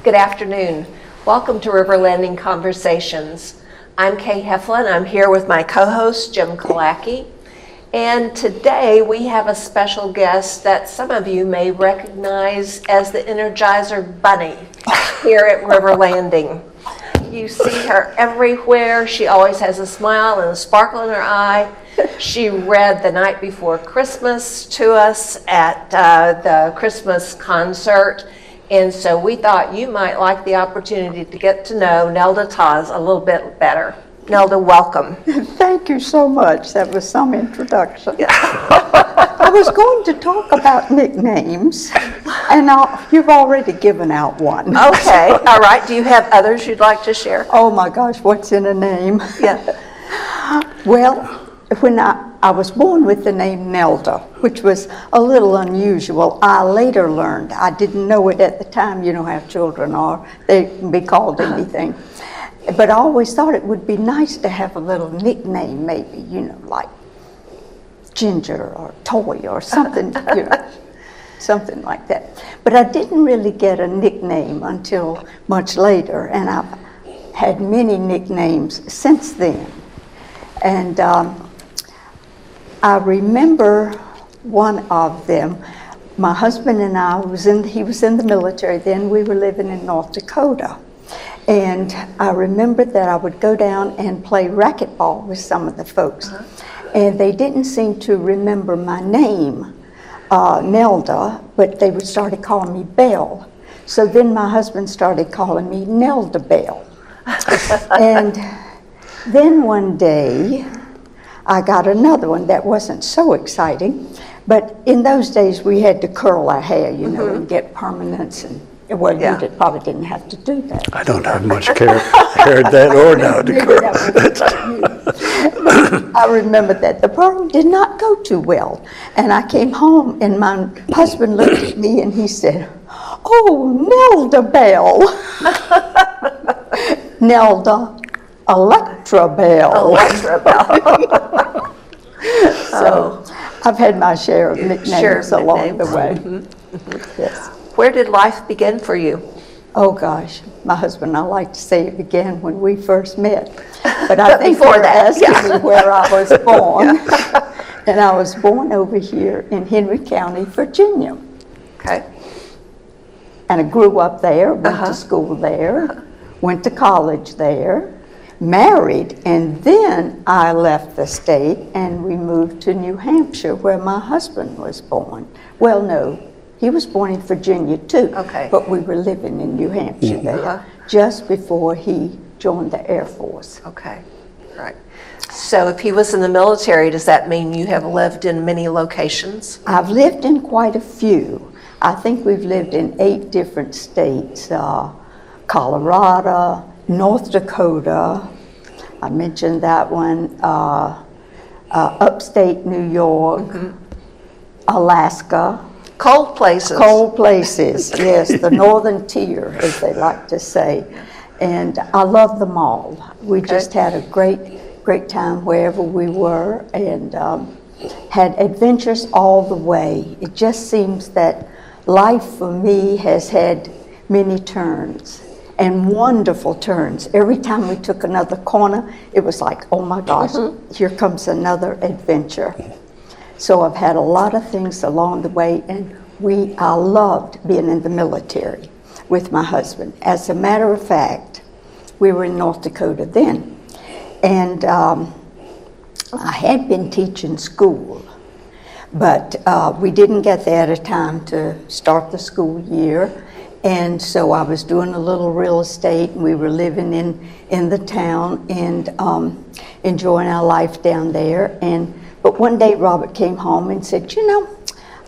Good afternoon. Welcome to River Landing Conversations. I'm Kay Heflin. I'm here with my co-host, Jim Kalacki. And today we have a special guest that some of you may recognize as the Energizer Bunny here at River Landing. You see her everywhere. She always has a smile and a sparkle in her eye. She read The Night Before Christmas to us at the Christmas concert. And so we thought you might like the opportunity to get to know Nelda Tawse a little bit better. Nelda, welcome. Thank you so much. That was some introduction. I was going to talk about nicknames, and you've already given out one. Okay, all right. Do you have others you'd like to share? Oh my gosh, what's in a name? Yeah. Well, when I was born with the name Nelda, which was a little unusual. I later learned, I didn't know it at the time, you know how children are, they can be called anything. But I always thought it would be nice to have a little nickname, maybe, you know, like Ginger or Toy or something, you know, something like that. But I didn't really get a nickname until much later, and I've had many nicknames since then. And I remember one of them. My husband and I he was in the military then. We were living in North Dakota. And I remember that I would go down and play racquetball with some of the folks. And they didn't seem to remember my name, Nelda, but they started calling me Belle. So then my husband started calling me Nelda Belle. And then one day, I got another one that wasn't so exciting, but in those days we had to curl our hair, you know, and get permanence, and well, Yeah. you probably didn't have to do that. I don't have much hair that or now to Maybe curl. that was you. I remember that the program did not go too well, and I came home and my husband looked at me and he said, "Oh, Nelda Belle." Nelda Electra Belle. So I've had my share of nicknames along the way. Yes. Where did life begin for you? Oh gosh, my husband and I like to say it began when we first met. But I think before you're that, asking me where I was born. And I was born over here in Henry County, Virginia. Okay. And I grew up there, went to school there, went to college there, married, and then I left the state and we moved to New Hampshire where my husband was born. Well, no, he was born in Virginia too, Okay. but we were living in New Hampshire there just before he joined the Air Force. Okay, right. So if he was in the military, does that mean you have lived in many locations? I've lived in quite a few. I think we've lived in 8 different states, Colorado, North Dakota, I mentioned that one, upstate New York, Alaska. Cold places. Cold places, yes, the northern tier, as they like to say. And I love them all. We just had a great time wherever we were, and had adventures all the way. It just seems that life for me has had many turns. And wonderful turns. Every time we took another corner, it was like, oh my gosh, here comes another adventure. So I've had a lot of things along the way, and I loved being in the military with my husband. As a matter of fact, we were in North Dakota then, and I had been teaching school, but we didn't get there at a time to start the school year. And so I was doing a little real estate, and we were living in the town and enjoying our life down there. But one day Robert came home and said, "You know,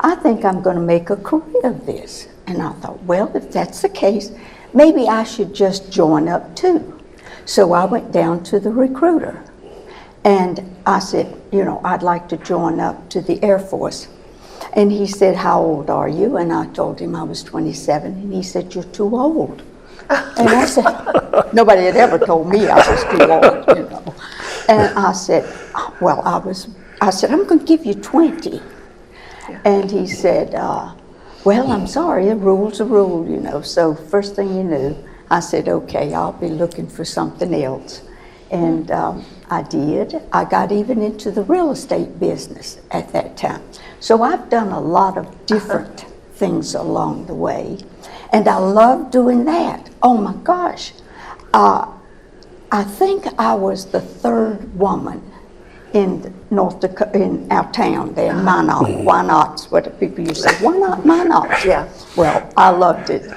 I think I'm going to make a career of this." And I thought, well, if that's the case, maybe I should just join up too. So I went down to the recruiter, and I said, you know, I'd like to join up to the Air Force. And he said, "How old are you?" And I told him I was 27. And he said, "You're too old." And I said, nobody had ever told me I was too old, you know. And I said, I said, "I'm going to give you 20. Yeah. And he said, Well, I'm sorry, a rule's a rule, you know. So first thing you knew, I said, okay, I'll be looking for something else. And I did. I got even into the real estate business at that time. So I've done a lot of different things along the way. And I love doing that. Oh my gosh. I think I was the third woman in North Dakota, in our town there, Minot. Why not? What do people used to say? Why not Minot? Yeah. Well, I loved it.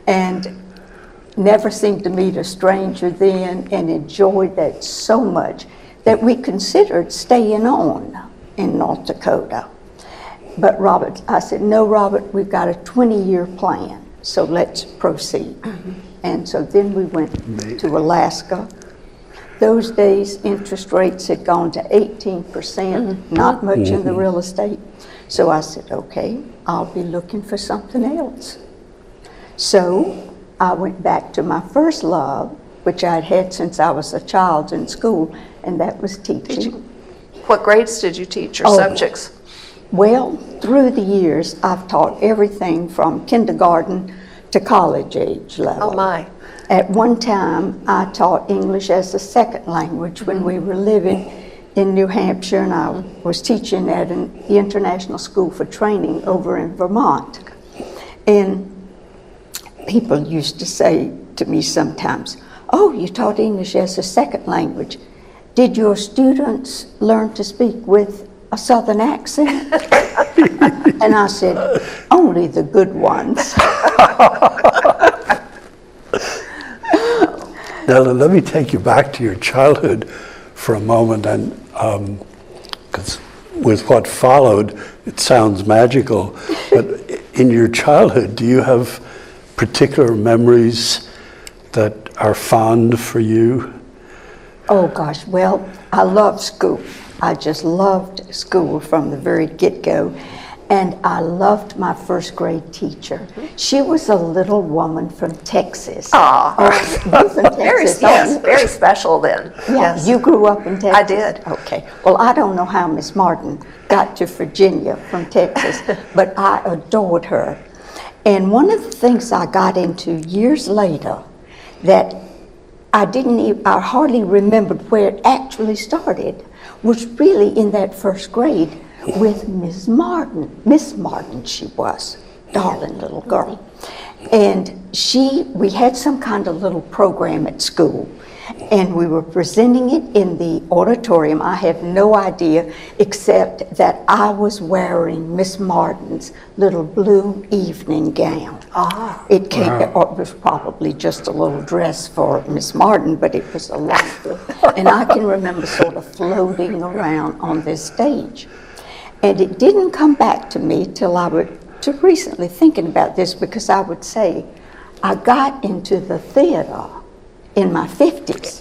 And never seemed to meet a stranger then, and enjoyed that so much that we considered staying on in North Dakota. But Robert, I said, no, Robert, we've got a 20-year plan, so let's proceed. And so then we went to Alaska. Those days, interest rates had gone to 18%, not much in the real estate. So I said, okay, I'll be looking for something else. So I went back to my first love, which I'd had since I was a child in school, and that was teaching. What grades did you teach, or subjects? Well, through the years, I've taught everything from kindergarten to college age level. Oh my. At one time, I taught English as a second language when we were living in New Hampshire, and I was teaching at the International School for Training over in Vermont. And people used to say to me sometimes, oh, you taught English as a second language. Did your students learn to speak with a Southern accent? And I said, only the good ones. Nelda, let me take you back to your childhood for a moment, and because with what followed, it sounds magical. But in your childhood, do you have particular memories that are fond for you? Oh gosh, well, I loved school. I just loved school from the very get-go. And I loved my first grade teacher. She was a little woman from Texas. Aw. Oh, you from Texas? Very special then. Yeah, Yes. you grew up in Texas? I did. Okay. Well, I don't know how Miss Martin got to Virginia from Texas, but I adored her. And one of the things I got into years later that I hardly remembered where it actually started was really in that first grade with Miss Martin. Miss Martin she was, darling little girl. And we had some kind of little program at school, and we were presenting it in the auditorium. I have no idea except that I was wearing Miss Martin's little blue evening gown. It was probably just a little dress for Miss Martin, but it was a lot. And I can remember sort of floating around on this stage. And it didn't come back to me till to recently thinking about this, because I would say I got into the theater in my 50s.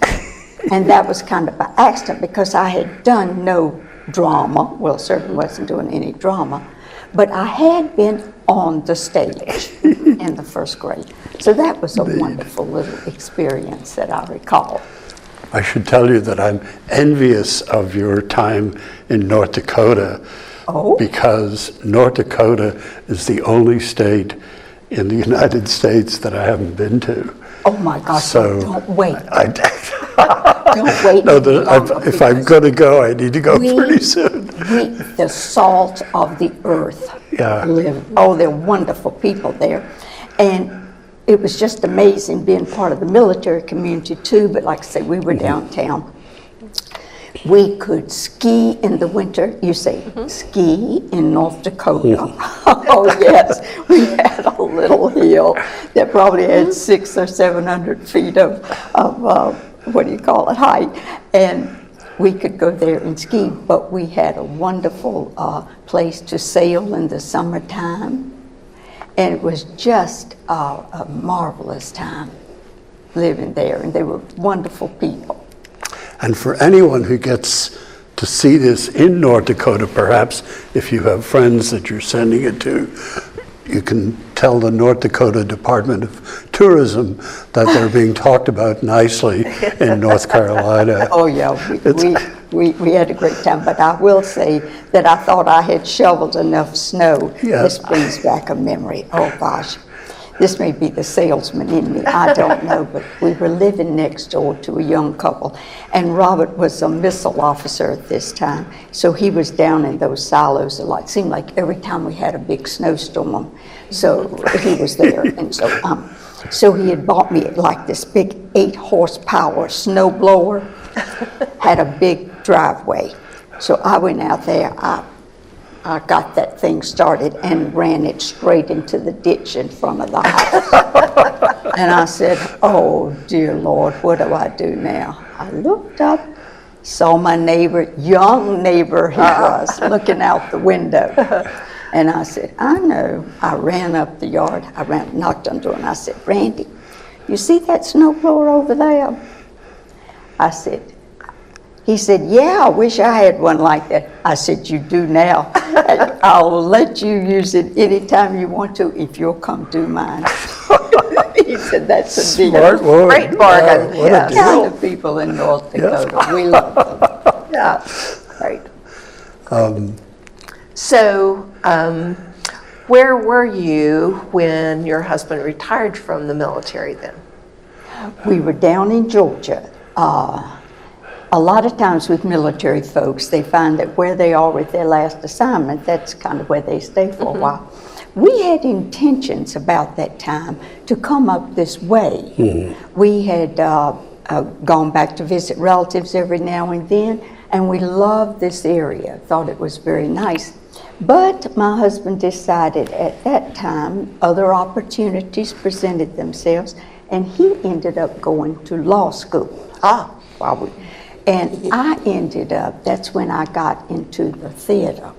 And that was kind of by accident, because I had done no drama. Well, certainly wasn't doing any drama. But I had been on the stage in the first grade. So that was a wonderful little experience that I recall. I should tell you that I'm envious of your time in North Dakota. Oh. Because North Dakota is the only state in the United States that I haven't been to. Oh my gosh, So don't wait. Don't wait. No, if I'm going to go, I need to go pretty soon. The salt of the earth. Yeah. Oh, they're wonderful people there. And it was just amazing being part of the military community too, but like I said, we were downtown. We could ski in the winter, you say, ski in North Dakota. Oh yes, we had a little hill that probably had 600 or 700 feet of height. And we could go there and ski, but we had a wonderful place to sail in the summertime. And it was just a marvelous time living there, and they were wonderful people. And for anyone who gets to see this in North Dakota, perhaps if you have friends that you're sending it to, you can tell the North Dakota Department of Tourism that they're being talked about nicely in North Carolina. Oh yeah, we had a great time, but I will say that I thought I had shoveled enough snow. Yeah. This brings back a memory. Oh gosh, this may be the salesman in me, I don't know, but we were living next door to a young couple, and Robert was a missile officer at this time, so he was down in those silos a lot. It seemed like every time we had a big snowstorm, so he was there, and so he had bought me like this big 8-horsepower snow blower, had a big driveway. So I went out there, I got that thing started and ran it straight into the ditch in front of the house. And I said, oh dear Lord, what do I do now? I looked up, saw my neighbor, young neighbor he was, looking out the window. And I said, I know. I ran up the yard. Knocked on the door, and I said, Randy, you see that snowblower over there? I said, he said, yeah, I wish I had one like that. I said, you do now. I'll let you use it anytime you want to if you'll come do mine. He said, that's a deal. Smart woman. Great bargain. What a Yes. deal. Kind of people in North Dakota. We love them. Yeah. Right. So, where were you when your husband retired from the military then? We were down in Georgia. A lot of times with military folks, they find that where they are with their last assignment, that's kind of where they stay for a while. We had intentions about that time to come up this way. We had gone back to visit relatives every now and then, and we loved this area, thought it was very nice. But my husband decided at that time other opportunities presented themselves, and he ended up going to law school. And I ended up, that's when I got into the theater.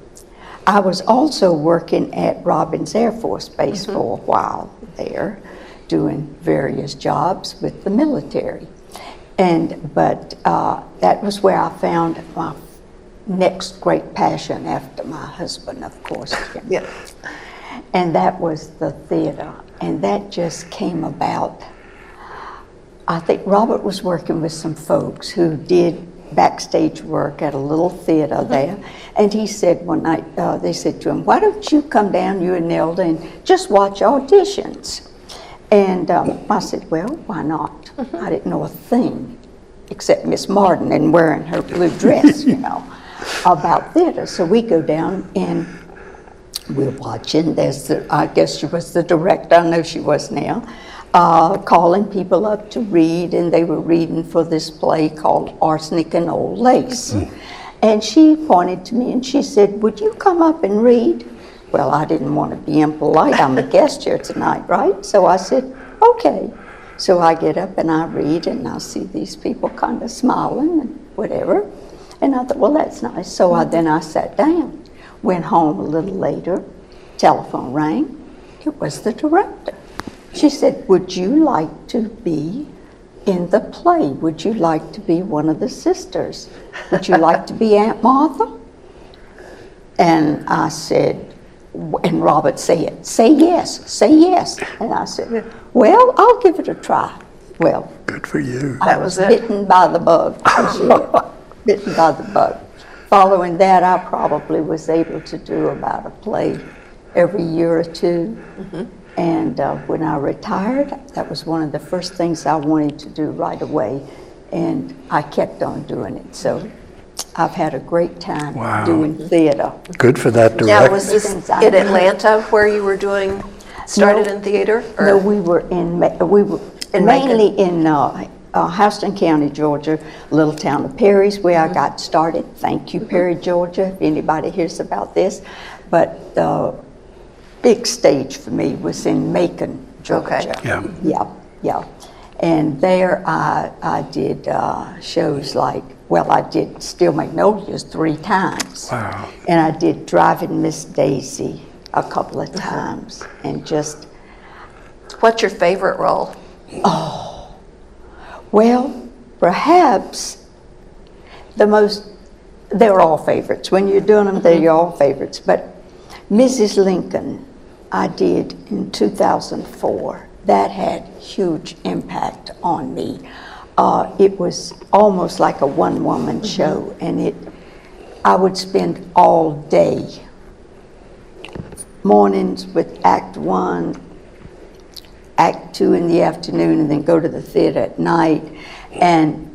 I was also working at Robins Air Force Base for a while there, doing various jobs with the military. But that was where I found my next great passion after my husband, of course. Yeah. And that was the theater. And that just came about. I think Robert was working with some folks who did backstage work at a little theater there. And he said one night, they said to him, why don't you come down, you and Nelda, and just watch auditions? And I said, well, why not? I didn't know a thing except Miss Martin and wearing her blue dress, you know, about theater. So we go down and we're watching. I guess she was the director, I know she was now, calling people up to read, and they were reading for this play called Arsenic and Old Lace. And she pointed to me and she said, would you come up and read? Well, I didn't want to be impolite. I'm a guest here tonight, right? So I said, okay. So I get up and I read, and I see these people kind of smiling and whatever. And I thought, well, that's nice. So then I sat down, went home a little later, telephone rang. It was the director. She said, would you like to be in the play? Would you like to be one of the sisters? Would you like to be Aunt Martha? And I said, and Robert said, say yes. And I said, well, I'll give it a try. Well, Good for you. I was bitten by the bug. Bitten by the bug. Following that, I probably was able to do about a play every year or two. And when I retired, that was one of the first things I wanted to do right away. And I kept on doing it. So I've had a great time doing theater. Good for that director. Now, was this in Atlanta where you were started in theater? Or? No, we were mainly in Houston County, Georgia, a little town of Perry's, where I got started. Thank you, Perry, Georgia, if anybody hears about this. But the big stage for me was in Macon, Georgia. Okay. Yeah. And there I did shows like, well, I did Steel Magnolias 3 times. Wow. And I did Driving Miss Daisy a couple of times. And just... What's your favorite role? Well, perhaps they're all favorites. When you're doing them, they're all favorites. But Mrs. Lincoln, I did in 2004. That had huge impact on me. it was almost like a one-woman show, and I would spend all day, mornings with Act 1, Act 2 in the afternoon, and then go to the theater at night. And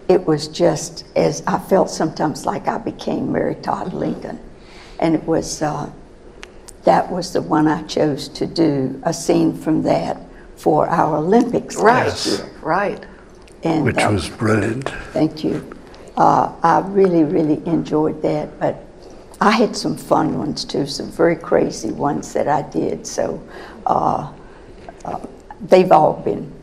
it was just, as I felt sometimes like I became Mary Todd Lincoln. And it was, that was the one I chose to do, a scene from that for our Olympics last year. Right. And, Which was brilliant. Thank you. I really, really enjoyed that, but I had some fun ones too, some very crazy ones that I did. So they've all been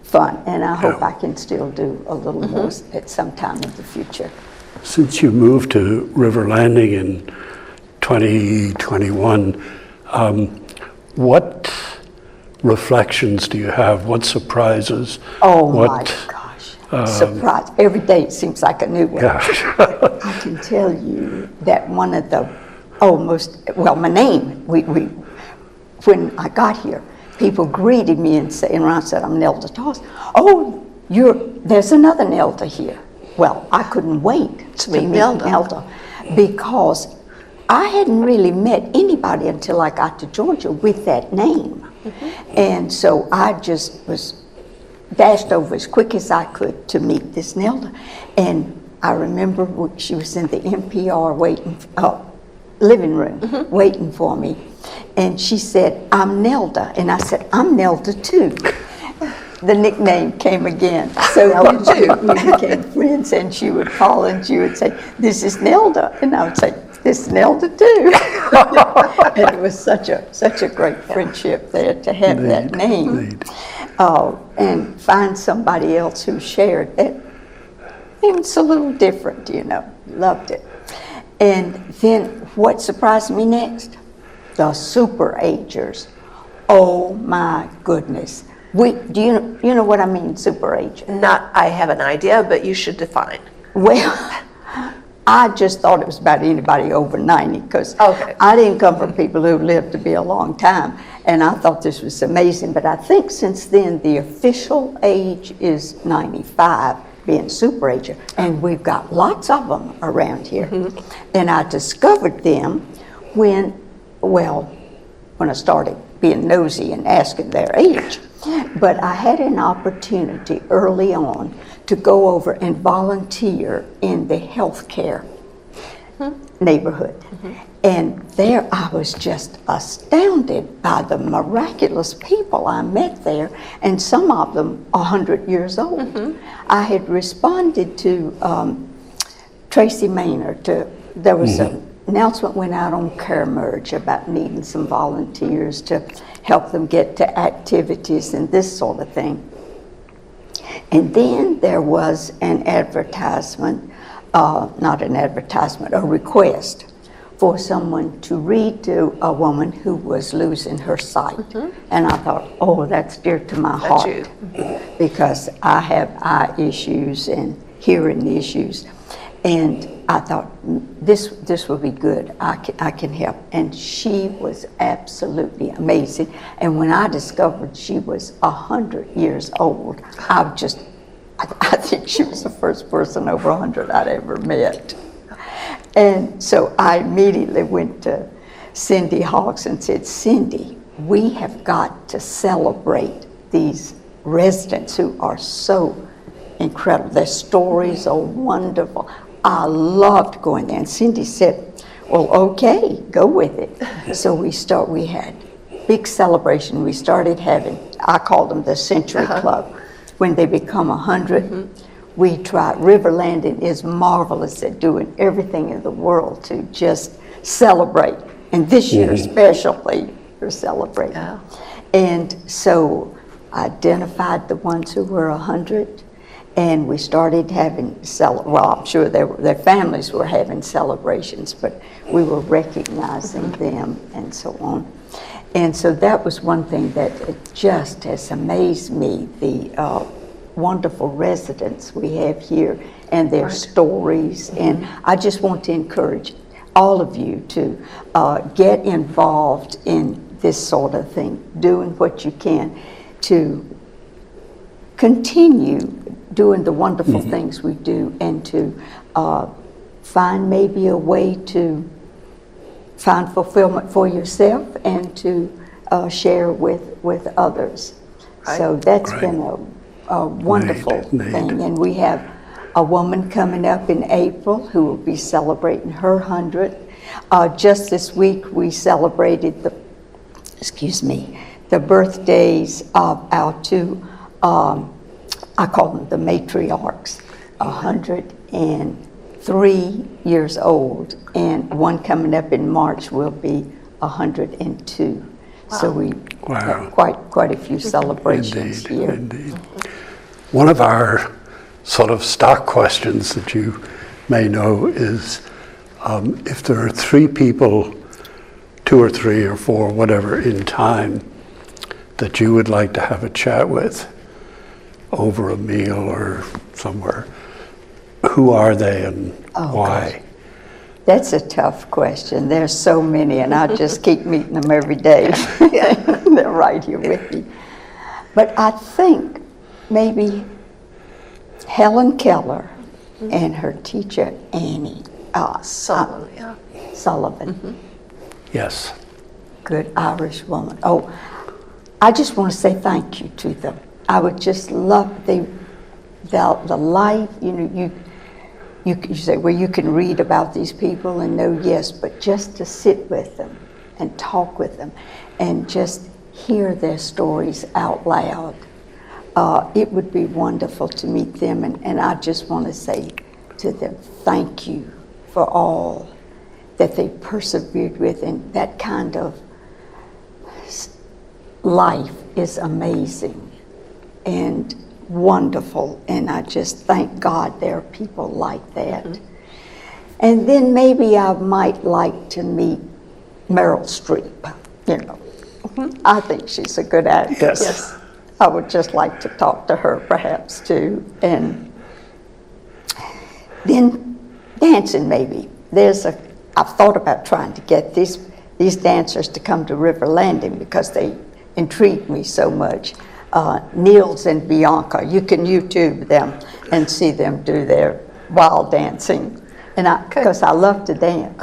fun, and I hope I can still do a little more at some time in the future. Since you moved to River Landing in 2021, what reflections do you have? What surprises? Oh my gosh, surprise. Every day it seems like a new one. I can tell you that one of the my name, when I got here, people greeted me and I said, I'm Nelda Tawse. Oh, there's another Nelda here. Well, I couldn't wait to meet Nelda because I hadn't really met anybody until I got to Georgia with that name. And so I just was dashed over as quick as I could to meet this Nelda. And I remember she was in the NPR living room waiting for me. And she said, I'm Nelda. And I said, I'm Nelda too. The nickname came again. So we became friends, and she would call and she would say, this is Nelda. And I would say, this is Nelda too. And it was such a great friendship there to have that name. And find somebody else who shared it. It's a little different, loved it. And then what surprised me next? The super agers. Oh my goodness. Do you know what I mean, super age? I have an idea, but you should define. Well, I just thought it was about anybody over 90 because I didn't come from people who lived to be a long time, and I thought this was amazing. But I think since then the official age is 95, being super ager, and we've got lots of them around here. And I discovered them when I started being nosy and asking their age. But I had an opportunity early on to go over and volunteer in the healthcare neighborhood. And there I was just astounded by the miraculous people I met there, and some of them 100 years old. I had responded to Tracy Maynard. There was an announcement went out on Care Merge about needing some volunteers to help them get to activities and this sort of thing. And then there was an advertisement, a request for someone to read to a woman who was losing her sight. And I thought, oh, that's dear to my heart, because I have eye issues and hearing issues. And I thought, this will be good. I can help. And she was absolutely amazing. And when I discovered she was 100 years old, I think she was the first person over 100 I'd ever met. And so I immediately went to Cindy Hawks and said, Cindy, we have got to celebrate these residents who are so incredible. Their stories are wonderful. I loved going there. And Cindy said, well, okay, go with it. So we had big celebration. We started having, I called them the Century Club. When they become 100, we try. River Landing is marvelous at doing everything in the world to just celebrate. And this year especially, we're celebrating. And so I identified the ones who were 100. And we started having, I'm sure their families were having celebrations, but we were recognizing them and so on. And so that was one thing that it just has amazed me, the wonderful residents we have here and their stories. And I just want to encourage all of you to get involved in this sort of thing, doing what you can to continue doing the wonderful things we do, and to find maybe a way to find fulfillment for yourself and to share with others. Right. So that's Right. been a wonderful Neat. thing. And we have a woman coming up in April who will be celebrating her 100th. Just this week we celebrated the birthdays of our two, I call them the matriarchs, 103 years old, and one coming up in March will be 102. So we Wow. have quite a few celebrations Indeed, here. indeed. One of our sort of stock questions that you may know is if there are three people, two or three or four, whatever, in time that you would like to have a chat with over a meal or somewhere, who are they and why? That's a tough question. There's so many, and I just keep meeting them every day. They're right here with me. But I think maybe Helen Keller and her teacher Annie Sullivan, yeah. Sullivan, Yes. good Irish woman. Oh, I just want to say thank you to them. I would just love the life. You know, you say, well, you can read about these people and know, yes, but just to sit with them and talk with them and just hear their stories out loud, it would be wonderful to meet them. And I just want to say to them, thank you for all that they persevered with. And that kind of life is amazing and wonderful, and I just thank God there are people like that. And then maybe I might like to meet Meryl Streep, you know. I think she's a good actress. Yes. I would just like to talk to her perhaps too. And then dancing maybe. I've thought about trying to get these dancers to come to River Landing because they intrigue me so much. Niels and Bianca, you can YouTube them and see them do their wild dancing. And because I love to dance,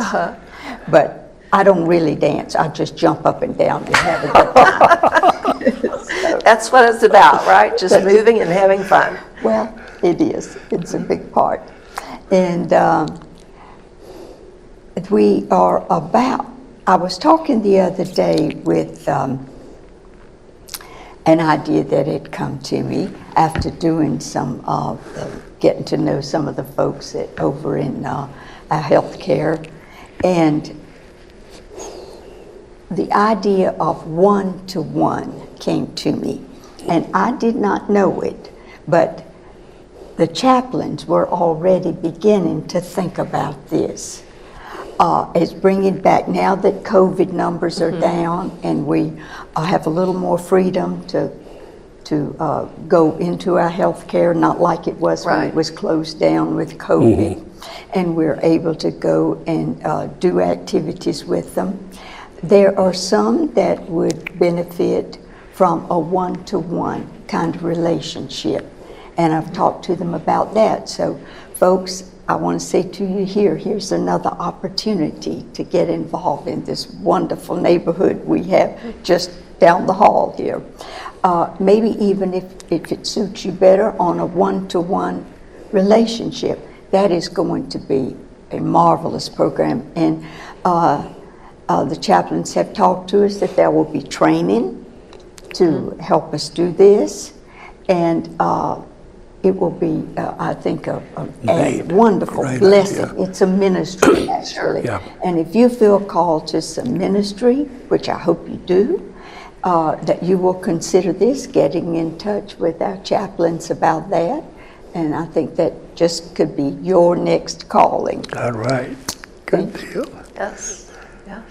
but I don't really dance. I just jump up and down and have a good time. That's what it's about, right? Just moving and having fun. Well, it is. It's a big part. And I was talking the other day with an idea that had come to me after doing some of getting to know some of the folks over in our healthcare, and the idea of one-to-one came to me, and I did not know it, but the chaplains were already beginning to think about this. It's bringing back, now that COVID numbers are down and we have a little more freedom to go into our health care, not like it was when it was closed down with COVID. And we're able to go and do activities with them. There are some that would benefit from a one-to-one kind of relationship. And I've talked to them about that. So folks, I want to say to you here's another opportunity to get involved in this wonderful neighborhood we have just down the hall here. Maybe even if it suits you better on a one-to-one relationship, that is going to be a marvelous program. And the chaplains have talked to us that there will be training to help us do this. And it will be, I think, a wonderful blessing. Idea. It's a ministry, actually. Yeah. And if you feel called to some ministry, which I hope you do, that you will consider this, getting in touch with our chaplains about that. And I think that just could be your next calling. All right. Good deal. Yes, yes.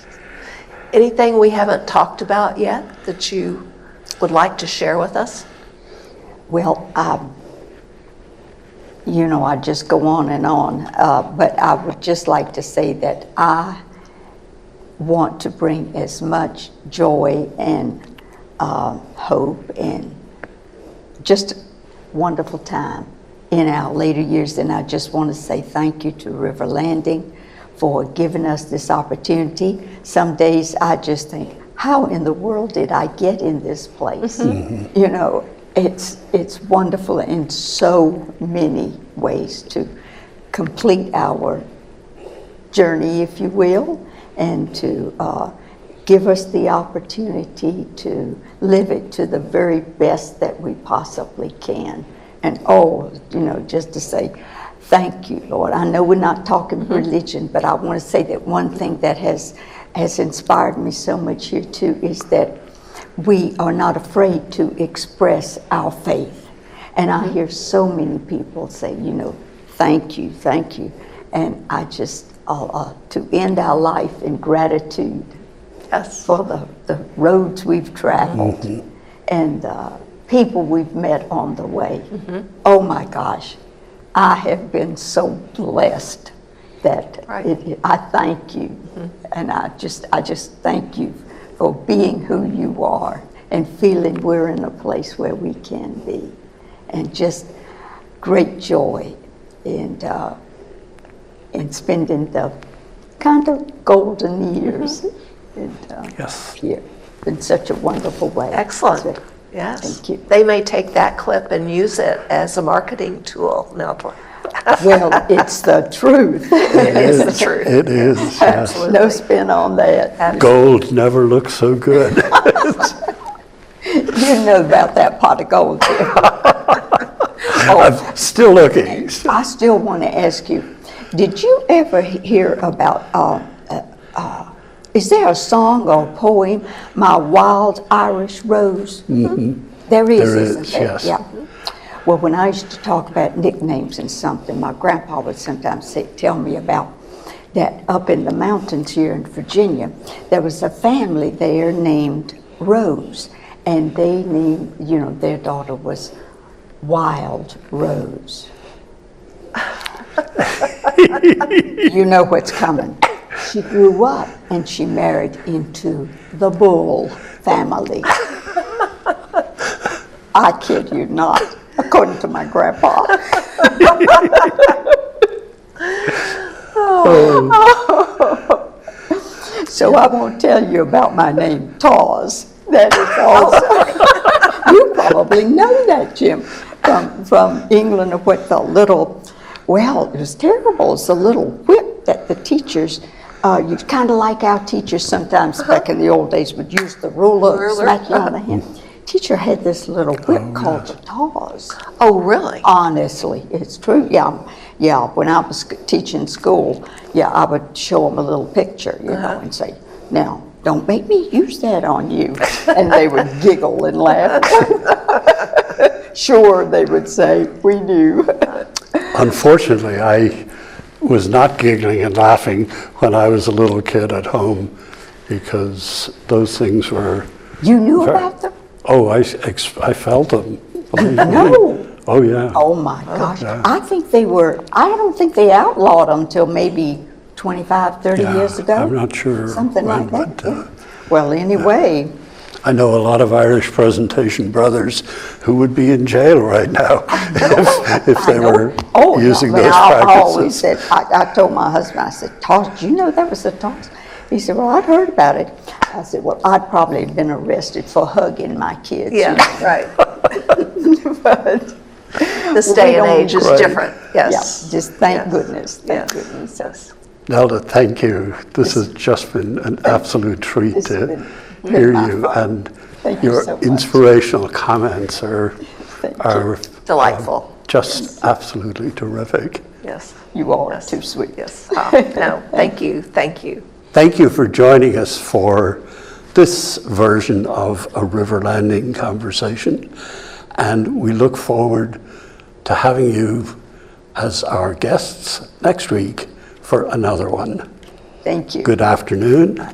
Anything we haven't talked about yet that you would like to share with us? Well, I just go on and on, but I would just like to say that I want to bring as much joy and hope and just wonderful time in our later years. And I just want to say thank you to River Landing for giving us this opportunity. Some days I just think, how in the world did I get in this place? You know, it's wonderful in so many ways to complete our journey, if you will, and to give us the opportunity to live it to the very best that we possibly can. And you know, just to say thank you, Lord. I know we're not talking religion, but I want to say that one thing that has inspired me so much here too is that we are not afraid to express our faith. And I hear so many people say, you know, thank you. And I just, to end our life in gratitude for the roads we've traveled and people we've met on the way. Oh my gosh, I have been so blessed that I thank you. And I just thank you for being who you are and feeling we're in a place where we can be. And just great joy and spending the kind of golden years here in such a wonderful way. Excellent. So, yes. Thank you. They may take that clip and use it as a marketing tool, Nelda. Well, it's the truth. It is the truth. It is, yes. Absolutely. No spin on that. Gold never looks so good. You know about that pot of gold, Jim. I'm still looking. I still want to ask you, did you ever hear about, is there a song or poem, My Wild Irish Rose? There is, isn't there? Yes. Yeah. Well, when I used to talk about nicknames and something, my grandpa would sometimes tell me about that up in the mountains here in Virginia, there was a family there named Rose, and they named, you know, their daughter was Wild Rose. You know what's coming. She grew up and she married into the Bull family. I kid you not, according to my grandpa. So I won't tell you about my name, Tawse. That is also, you probably know that, Jim, from England, of what the little, well, it was terrible. It's a little whip that the teachers, you kind of like our teachers sometimes back in the old days would use the ruler, smack you on the hand. Teacher had this little whip called the Tawse. Oh, really? Honestly, it's true. Yeah. When I was teaching school, I would show them a little picture, you know, and say, "Now, don't make me use that on you." And they would giggle and laugh. Sure, they would say, "We knew." Unfortunately, I was not giggling and laughing when I was a little kid at home, because those things were... You knew about them? Oh, I felt them. No. Oh, yeah. Oh my gosh. Yeah. I don't think they outlawed them till maybe 25, 30 years ago. I'm not sure. Something when, like that. but, Well, anyway. I know a lot of Irish presentation brothers who would be in jail right now if they were using those I practices. always said, I told my husband, I said, "Tawse, do you know that was a Tawse?" He said, "Well, I'd heard about it." I said, "Well, I'd probably have been arrested for hugging my kids." Yeah, you know. right. But This day and age is Right. different, yes. yeah, just thank Yes. goodness. Thank Yes. goodness. Yes. Nelda, thank you. This has just been an absolute treat This has to been hear my you, fun. and Thank you your so much. inspirational comments are Delightful. just absolutely terrific. Yes. You all are Yes. too sweet. Yes. No, thank you. Thank you. Thank you for joining us for this version of a River Landing conversation, and we look forward to having you as our guests next week for another one. Thank you. Good afternoon